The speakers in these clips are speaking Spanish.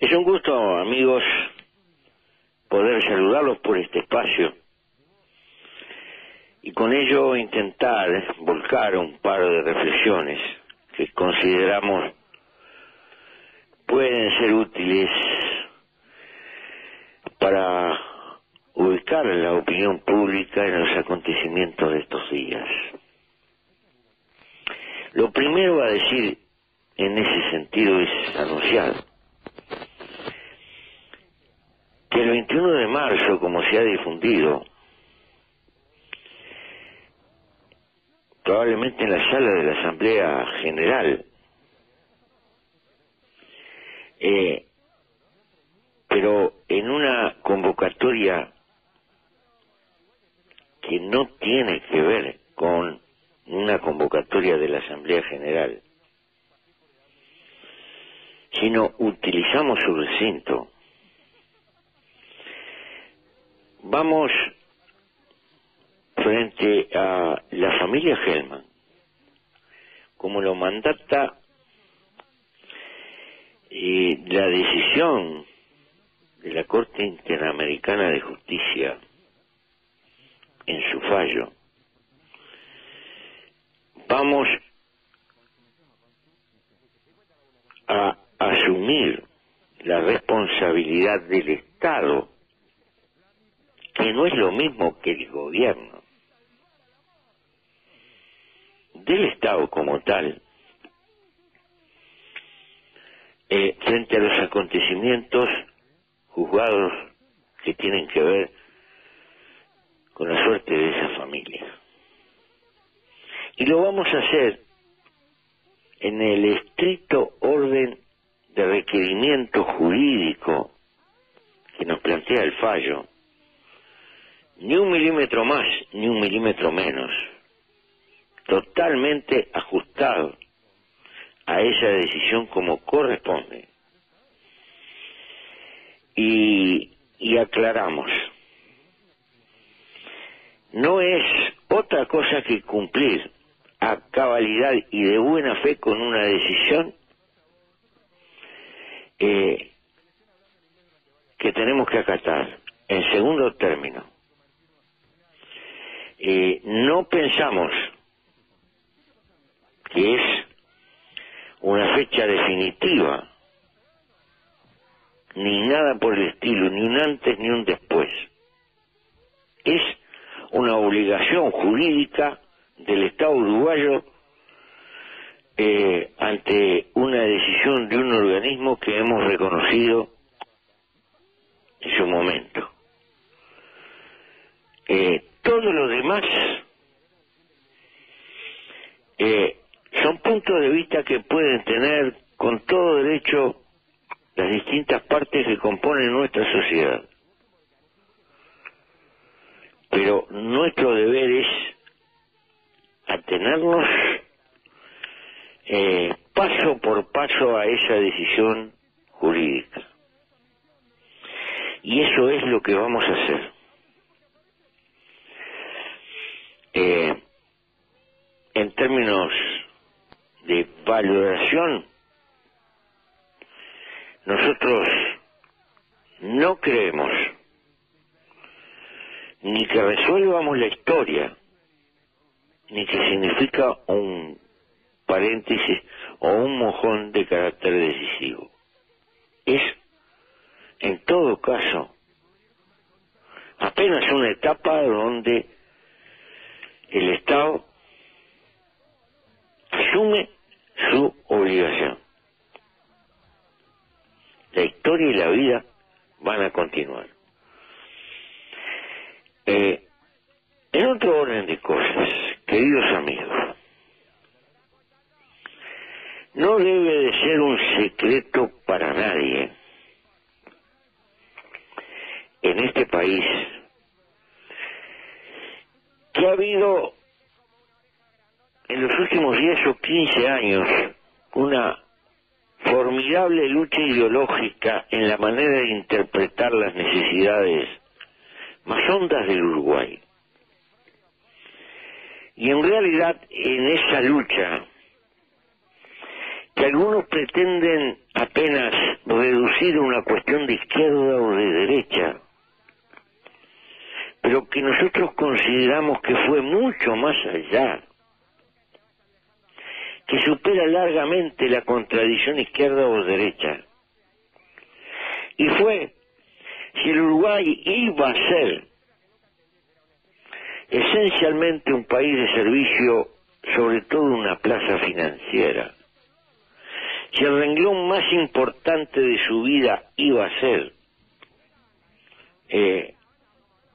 Es un gusto, amigos, poder saludarlos por este espacio y con ello intentar volcar un par de reflexiones que consideramos pueden ser útiles para ubicar la opinión pública en los acontecimientos de estos días. Lo primero a decir en ese sentido es anunciar que el 21 de marzo, como se ha difundido, probablemente en la sala de la Asamblea General, pero en una convocatoria que no tiene que ver con una convocatoria de la Asamblea General, sino utilizamos su recinto. Vamos frente a la familia Hellman, como lo mandata la decisión de la Corte Interamericana de Justicia en su fallo. Vamos a asumir la responsabilidad del Estado, que no es lo mismo que el gobierno, del Estado como tal, frente a los acontecimientos juzgados que tienen que ver con la suerte de esa familia. Y lo vamos a hacer en el estricto orden de requerimiento jurídico que nos plantea el fallo, ni un milímetro más, ni un milímetro menos, totalmente ajustado a esa decisión como corresponde. Y aclaramos, no es otra cosa que cumplir a cabalidad y de buena fe con una decisión que tenemos que acatar. En segundo término, no pensamos que es una fecha definitiva, ni nada por el estilo, ni un antes ni un después. Es una obligación jurídica del Estado uruguayo ante una decisión de un organismo que hemos reconocido en su momento. Todo lo demás son puntos de vista que pueden tener con todo derecho las distintas partes que componen nuestra sociedad. Pero nuestro deber es atenernos paso por paso a esa decisión jurídica. Y eso es lo que vamos a hacer. En términos de valoración, nosotros no creemos ni que resuelvamos la historia, ni que significa un paréntesis o un mojón de carácter decisivo. Es, en todo caso, apenas una etapa donde el Estado asume su obligación. La historia y la vida van a continuar. En otro orden de cosas, queridos amigos, no debe de ser un secreto para nadie en este país que ha habido en los últimos 10 o 15 años una formidable lucha ideológica en la manera de interpretar las necesidades más hondas del Uruguay. Y en realidad en esa lucha, que algunos pretenden apenas reducir sido una cuestión de izquierda o de derecha, pero que nosotros consideramos que fue mucho más allá, que supera largamente la contradicción izquierda o derecha. Y fue si el Uruguay iba a ser esencialmente un país de servicio, sobre todo una plaza financiera, si el renglón más importante de su vida iba a ser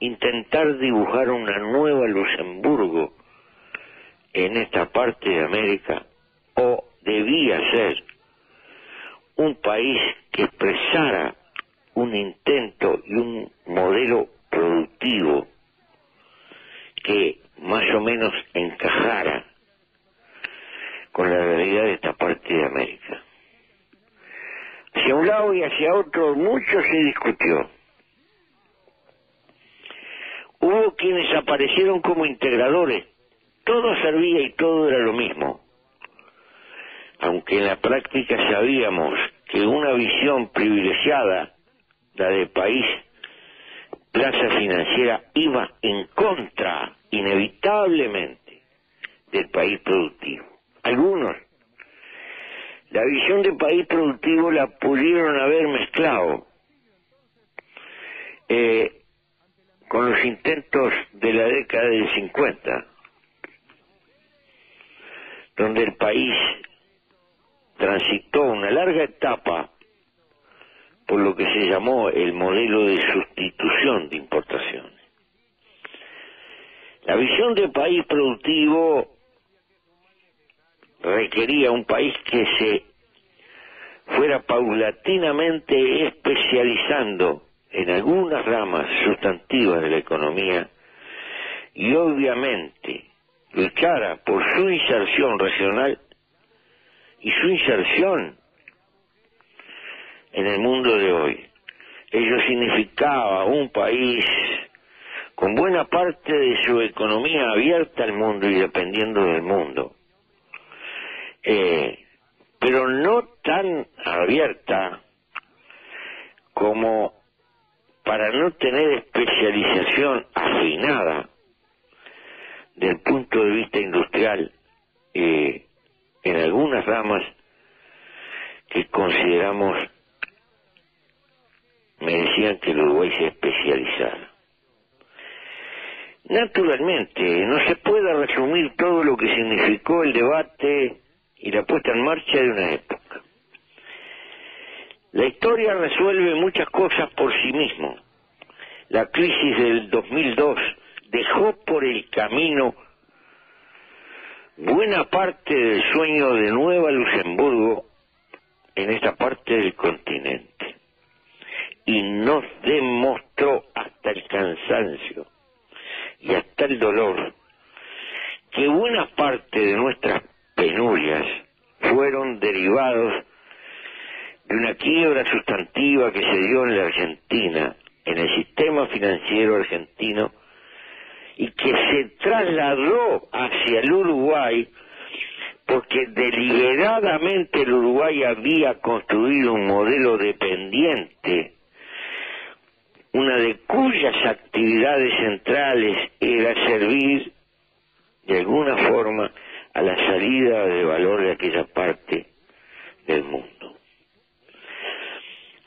intentar dibujar una nueva Luxemburgo en esta parte de América, o debía ser un país que expresara un intento y un modelo productivo que más o menos encajara con la realidad de esta parte de América. Hacia un lado y hacia otro mucho se discutió. Hubo quienes aparecieron como integradores, todo servía y todo era lo mismo, aunque en la práctica sabíamos que una visión privilegiada, la de país, plaza financiera, iba en contra, inevitablemente, del país productivo. Algunos, la visión de país productivo la pudieron haber mezclado con los intentos de la década del 50, donde el país transitó una larga etapa por lo que se llamó el modelo de sustitución de importaciones. La visión de país productivo requería un país que se fuera paulatinamente especializando en algunas ramas sustantivas de la economía y obviamente luchara por su inserción regional y su inserción en el mundo de hoy. Ello significaba un país con buena parte de su economía abierta al mundo y dependiendo del mundo, pero no tan abierta como para no tener especialización afinada del punto de vista industrial en algunas ramas que consideramos merecían que el Uruguay se especializara. Naturalmente, no se puede resumir todo lo que significó el debate y la puesta en marcha de una época. La historia resuelve muchas cosas por sí mismo. La crisis del 2002 dejó por el camino buena parte del sueño de Nueva Luxemburgo en esta parte del continente y nos demostró hasta el cansancio y hasta el dolor que buena parte de nuestras penurias fueron derivados de una quiebra sustantiva que se dio en la Argentina, en el sistema financiero argentino, y que se trasladó hacia el Uruguay porque deliberadamente el Uruguay había construido un modelo dependiente, una de cuyas actividades centrales era servir de alguna forma a la salida de valor de aquella parte del mundo.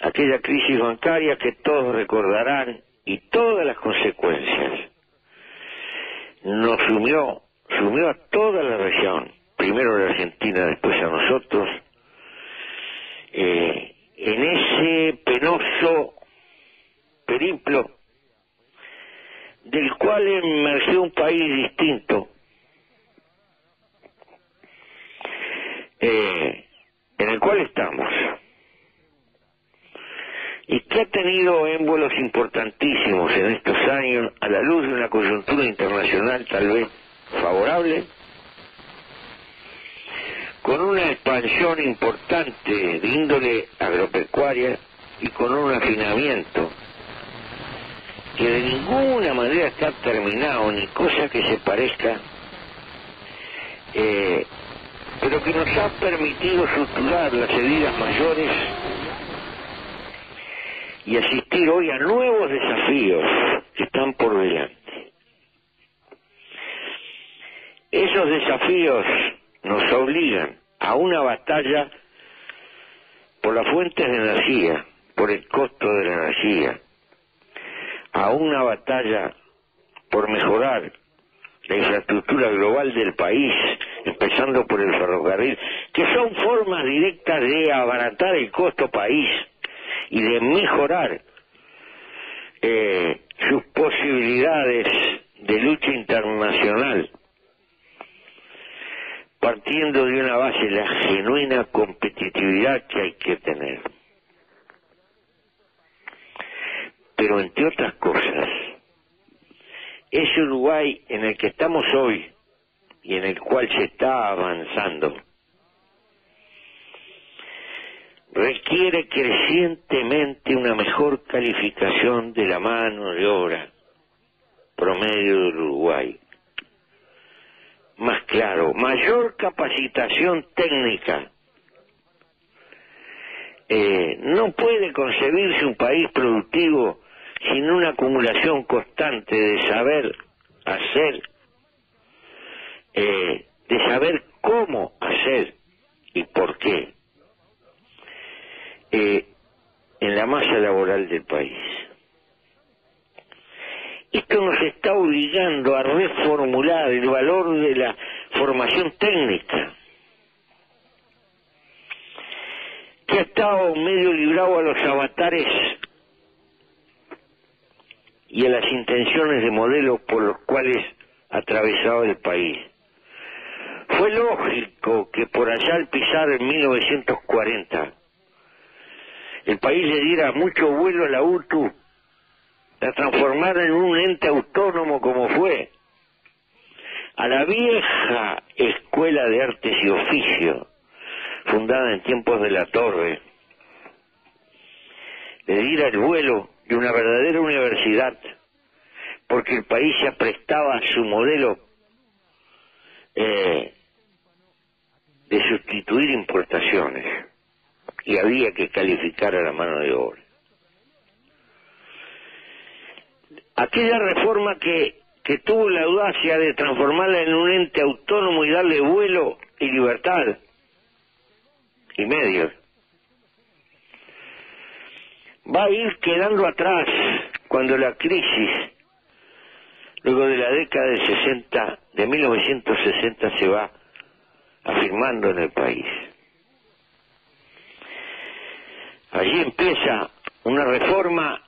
Aquella crisis bancaria que todos recordarán y todas las consecuencias nos sumió a toda la región, primero a la Argentina, después a nosotros, en ese penoso periplo del cual emergió un país distinto, en el cual estamos, y que ha tenido émbolos importantísimos en estos años a la luz de una coyuntura internacional tal vez favorable, con una expansión importante de índole agropecuaria y con un afinamiento que de ninguna manera está terminado, ni cosa que se parezca, pero que nos ha permitido suturar las heridas mayores y asistir hoy a nuevos desafíos que están por delante. Esos desafíos nos obligan a una batalla por las fuentes de energía, por el costo de la energía, a una batalla por mejorar la infraestructura global del país, empezando por el ferrocarril, que son formas directas de abaratar el costo país y de mejorar sus posibilidades de lucha internacional, partiendo de una base, la genuina competitividad que hay que tener. Pero entre otras cosas, ese Uruguay en el que estamos hoy y en el cual se está avanzando requiere crecientemente una mejor calificación de la mano de obra promedio del Uruguay. Más claro, mayor capacitación técnica. No puede concebirse un país productivo sin una acumulación constante de saber hacer, de saber cómo hacer y por qué, en la masa laboral del país. Esto nos está obligando a reformular el valor de la formación técnica, que ha estado medio librado a los avatares y a las intenciones de modelos por los cuales atravesaba el país. Fue lógico que por allá al pisar en 1940 el país le diera mucho vuelo a la UTU, la transformara en un ente autónomo como fue, a la vieja Escuela de Artes y Oficios, fundada en tiempos de la Torre, le diera el vuelo de una verdadera universidad, porque el país se aprestaba a su modelo de sustituir importaciones y había que calificar a la mano de obra. Aquella reforma que tuvo la audacia de transformarla en un ente autónomo y darle vuelo y libertad y medios, va a ir quedando atrás cuando la crisis, luego de la década de 1960, se va afirmando en el país. Allí empieza una reforma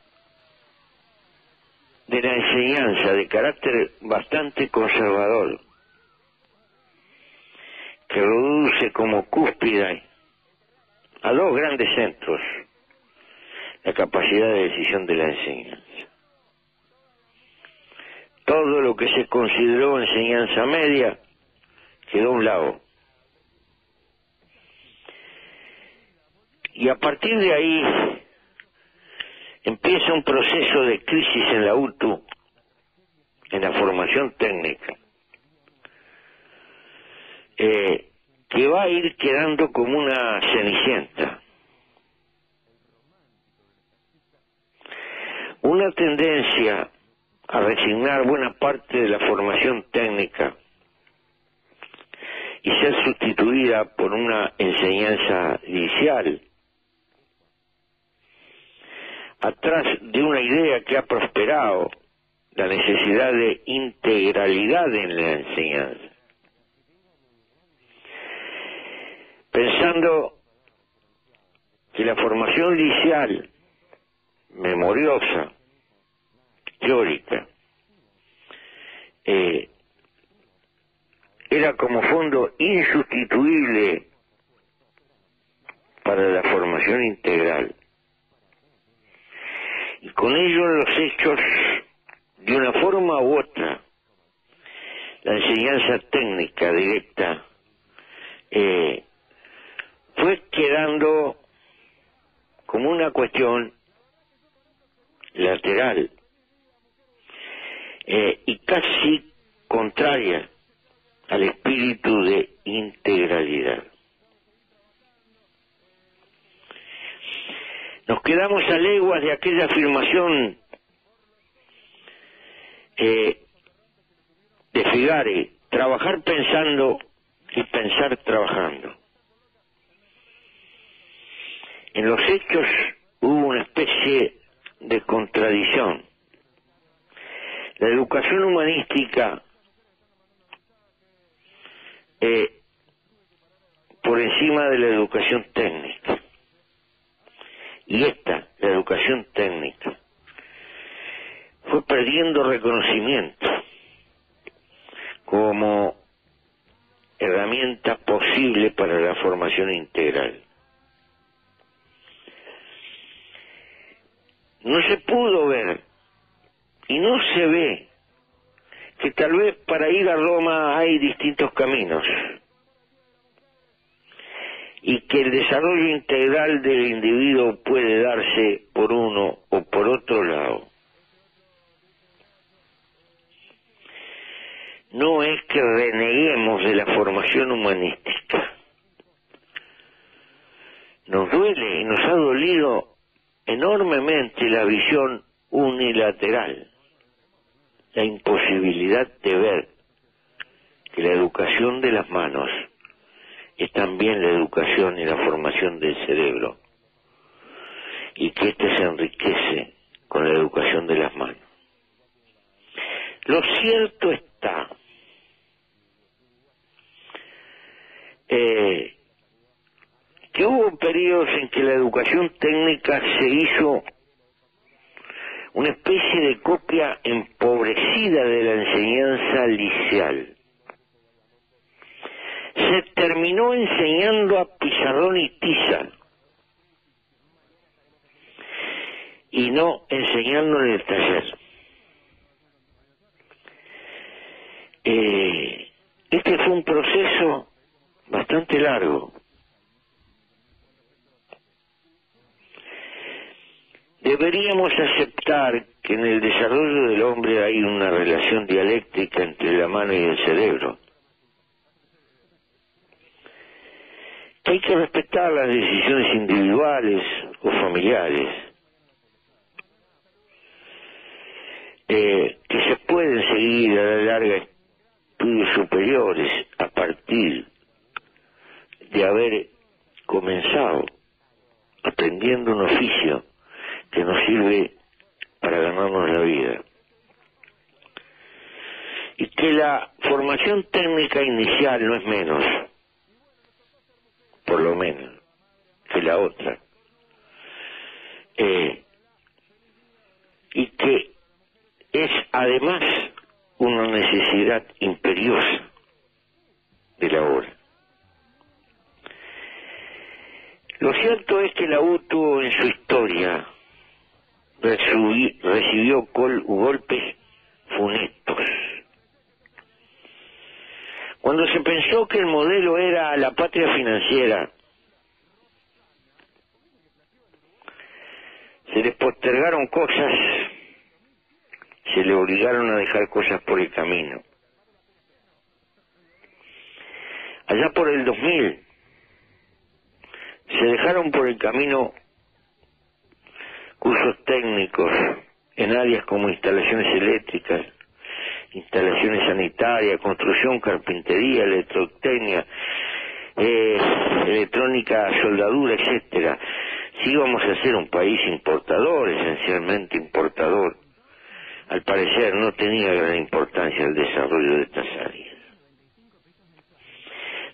de la enseñanza de carácter bastante conservador, que reduce como cúspide a dos grandes centros la capacidad de decisión de la enseñanza. Todo lo que se consideró enseñanza media quedó a un lado. Y a partir de ahí empieza un proceso de crisis en la UTU, en la formación técnica, que va a ir quedando como una cenicienta. Una tendencia a resignar buena parte de la formación técnica y ser sustituida por una enseñanza inicial, atrás de una idea que ha prosperado, la necesidad de integralidad en la enseñanza, pensando que la formación inicial, memoriosa, teórica, era como fondo insustituible para la formación integral. Y con ello en los hechos, de una forma u otra, la enseñanza técnica directa fue quedando como una cuestión lateral y casi contraria al espíritu de integralidad. Nos quedamos a leguas de aquella afirmación de Figari: trabajar pensando y pensar trabajando. En los hechos hubo una especie de contradicción. La educación humanística por encima de la educación técnica. Y esta, la educación técnica, fue perdiendo reconocimiento como herramienta posible para la formación integral. No se pudo ver, y no se ve, que tal vez para ir a Roma hay distintos caminos, y que el desarrollo integral del individuo puede darse por uno o por otro lado. No es que reneguemos de la formación humanística. Nos duele y nos ha dolido enormemente la visión unilateral, la imposibilidad de ver que la educación de las manos es también la educación y la formación del cerebro, y que éste se enriquece con la educación de las manos. Lo cierto está que hubo periodos en que la educación técnica se hizo una especie de copia empobrecida de la enseñanza liceal. Se terminó enseñando a pizarrón y tiza, y no enseñando en el taller. Este fue un proceso bastante largo. Deberíamos aceptar que en el desarrollo del hombre hay una relación dialéctica entre la mano y el cerebro, que hay que respetar las decisiones individuales o familiares, que se pueden seguir a la larga estudios superiores a partir de haber comenzado aprendiendo un oficio que nos sirve para ganarnos la vida. Y que la formación técnica inicial no es menos, por lo menos, que la otra. Y que es además una necesidad imperiosa de la hora. Lo cierto es que la UTU en su historia recibió golpes funestos. Cuando se pensó que el modelo era la patria financiera, se les postergaron cosas, se le obligaron a dejar cosas por el camino. Allá por el 2000, se dejaron por el camino cursos técnicos en áreas como instalaciones eléctricas, instalaciones sanitarias, construcción, carpintería, electrotecnia, electrónica, soldadura, etcétera. Si íbamos a ser un país importador, esencialmente importador, al parecer no tenía gran importancia el desarrollo de estas áreas.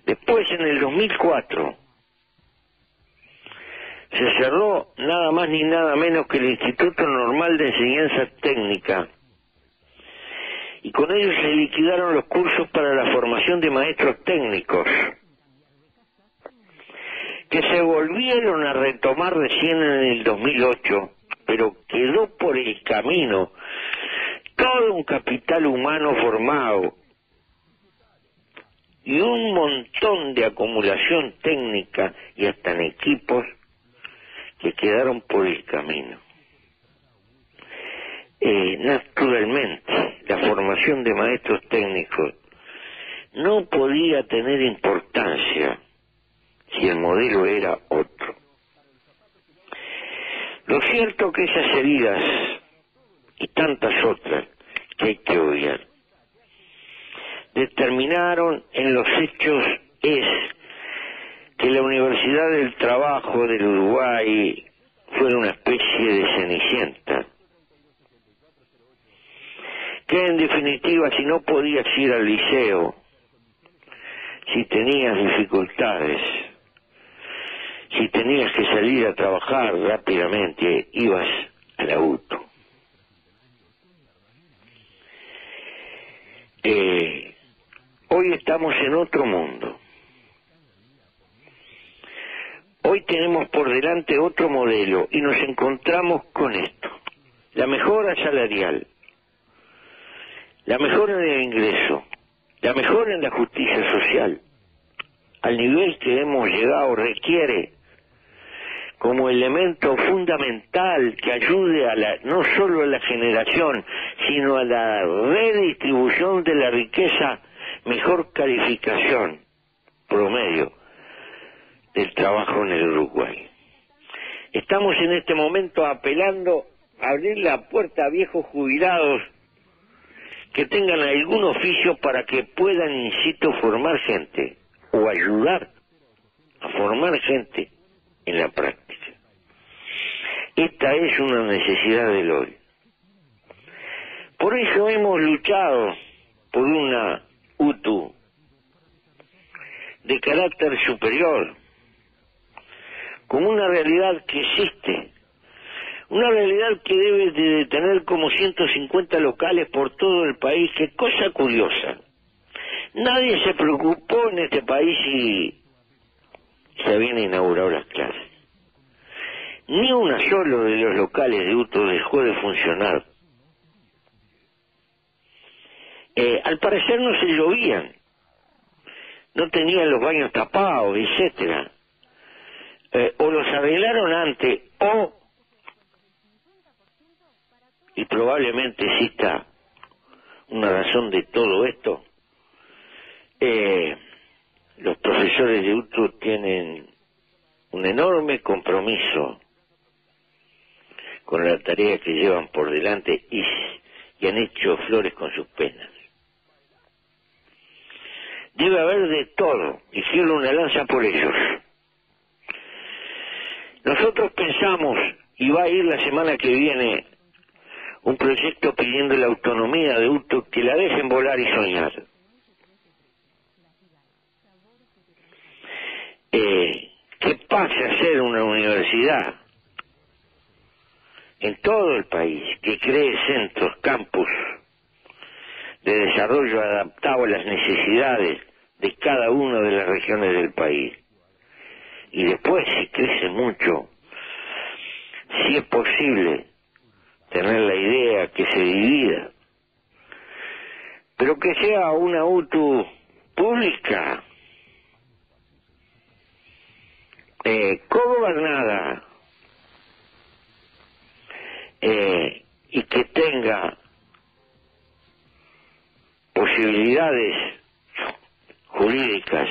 Después, en el 2004, se cerró nada más ni nada menos que el Instituto Normal de Enseñanza Técnica, y con ello se liquidaron los cursos para la formación de maestros técnicos, que se volvieron a retomar recién en el 2008, pero quedó por el camino todo un capital humano formado y un montón de acumulación técnica y hasta en equipos que quedaron por el camino. Naturalmente, la formación de maestros técnicos no podía tener importancia si el modelo era otro. Lo cierto que esas heridas y tantas otras que hay que obviar determinaron en los hechos es que la Universidad del Trabajo del Uruguay fuera una especie de Cenicienta, que en definitiva si no podías ir al liceo, si tenías dificultades, si tenías que salir a trabajar rápidamente, ibas al auto. Hoy estamos en otro mundo. Hoy tenemos por delante otro modelo y nos encontramos con esto. La mejora salarial, la mejora en el ingreso, la mejora en la justicia social, al nivel que hemos llegado, requiere como elemento fundamental que ayude a no solo a la generación, sino a la redistribución de la riqueza, mejor calificación promedio del trabajo en el Uruguay. Estamos en este momento apelando a abrir la puerta a viejos jubilados que tengan algún oficio para que puedan, insisto, formar gente o ayudar a formar gente en la práctica. Esta es una necesidad del hoy. Por eso hemos luchado por una UTU de carácter superior, como una realidad que existe, una realidad que debe de tener como 150 locales por todo el país. Qué cosa curiosa. Nadie se preocupó en este país si se habían inaugurado las clases. Ni uno solo de los locales de UTU dejó de funcionar. Al parecer no se llovían, no tenían los baños tapados, etcétera. O los arreglaron antes, y probablemente exista una razón de todo esto, los profesores de UTU tienen un enorme compromiso con la tarea que llevan por delante y han hecho flores con sus penas. Debe haber de todo, y quiero una lanza por ellos. Nosotros pensamos, y va a ir la semana que viene, un proyecto pidiendo la autonomía de UTU, que la dejen volar y soñar. Que pase a ser una universidad en todo el país, que cree centros, campus de desarrollo adaptado a las necesidades de cada una de las regiones del país. Y después, si crece mucho, si es posible tener la idea que se divida, pero que sea una UTU pública, cogobernada, y que tenga posibilidades jurídicas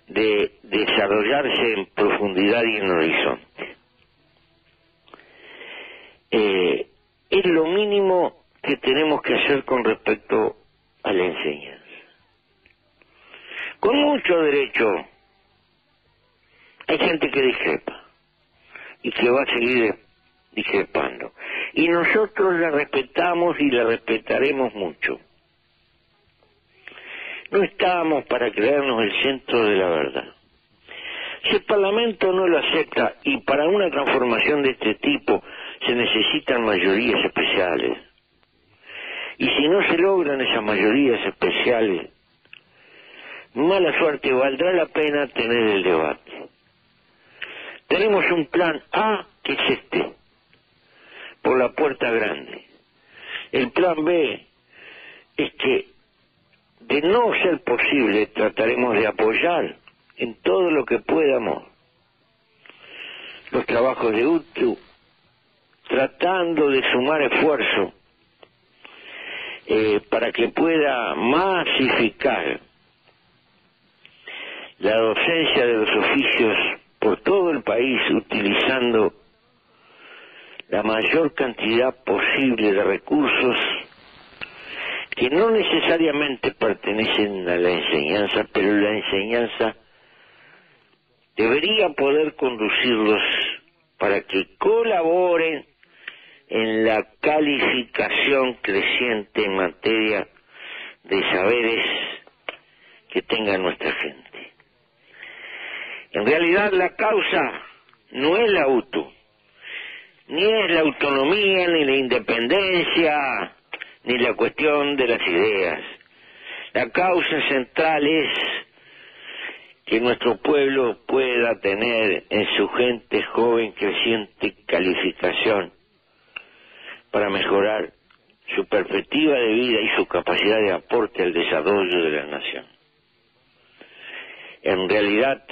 de desarrollarse en profundidad y en horizonte. Es lo mínimo que tenemos que hacer con respecto a la enseñanza. Con mucho derecho, hay gente que discrepa y que va a seguir discrepando. Y nosotros la respetamos y la respetaremos mucho. No estamos para creernos el centro de la verdad. Si el Parlamento no lo acepta, y para una transformación de este tipo se necesitan mayorías especiales, y si no se logran esas mayorías especiales, mala suerte, valdrá la pena tener el debate. Tenemos un plan A, que es este, por la puerta grande. El plan B es que, de no ser posible, trataremos de apoyar en todo lo que podamos los trabajos de UTU, tratando de sumar esfuerzo para que pueda masificar la docencia de los oficios por todo el país, utilizando la mayor cantidad posible de recursos que no necesariamente pertenecen a la enseñanza, pero la enseñanza debería poder conducirlos para que colaboren en la calificación creciente en materia de saberes que tenga nuestra gente. En realidad la causa no es la auto, ni es la autonomía, ni la independencia, ni la cuestión de las ideas. La causa central es que nuestro pueblo pueda tener en su gente joven creciente calificación para mejorar su perspectiva de vida y su capacidad de aporte al desarrollo de la nación. En realidad,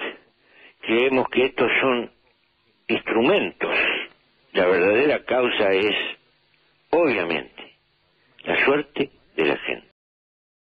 creemos que estos son instrumentos. La verdadera causa es, obviamente, la suerte de la gente.